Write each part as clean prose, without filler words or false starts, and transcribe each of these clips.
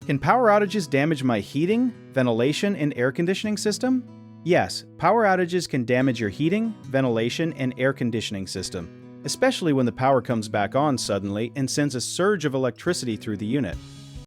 Can power outages damage my heating, ventilation, and air conditioning system? Yes, power outages can damage your heating, ventilation, and air conditioning system, especially when the power comes back on suddenly and sends a surge of electricity through the unit.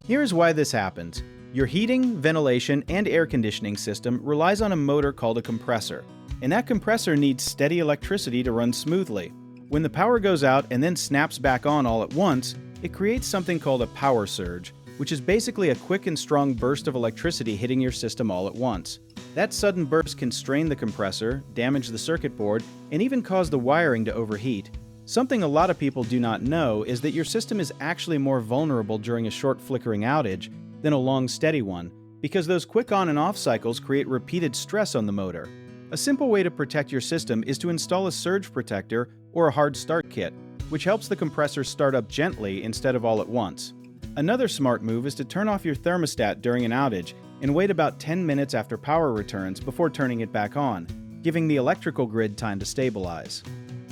Here's why this happens. Your heating, ventilation, and air conditioning system relies on a motor called a compressor, and that compressor needs steady electricity to run smoothly. When the power goes out and then snaps back on all at once, it creates something called a power surge, which is basically a quick and strong burst of electricity hitting your system all at once. That sudden burst can strain the compressor, damage the circuit board, and even cause the wiring to overheat. Something a lot of people do not know is that your system is actually more vulnerable during a short flickering outage than a long steady one, because those quick on and off cycles create repeated stress on the motor. A simple way to protect your system is to install a surge protector or a hard start kit, which helps the compressor start up gently instead of all at once. Another smart move is to turn off your thermostat during an outage and wait about 10 minutes after power returns before turning it back on, giving the electrical grid time to stabilize.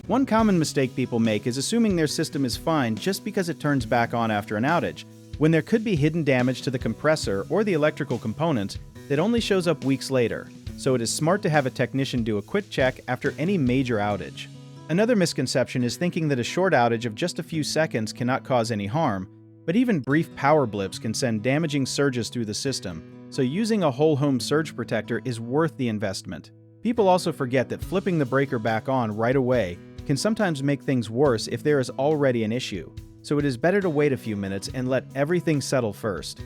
One common mistake people make is assuming their system is fine just because it turns back on after an outage, when there could be hidden damage to the compressor or the electrical components that only shows up weeks later, so it is smart to have a technician do a quick check after any major outage. Another misconception is thinking that a short outage of just a few seconds cannot cause any harm, but even brief power blips can send damaging surges through the system, so using a whole home surge protector is worth the investment. People also forget that flipping the breaker back on right away can sometimes make things worse if there is already an issue, so it is better to wait a few minutes and let everything settle first.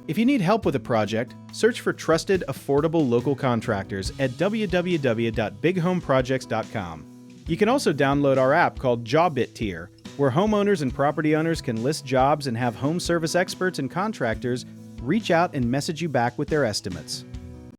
If you need help with a project, search for trusted, affordable local contractors at www.bighomeprojects.com. You can also download our app called JobIt Tier, where homeowners and property owners can list jobs and have home service experts and contractors reach out and message you back with their estimates.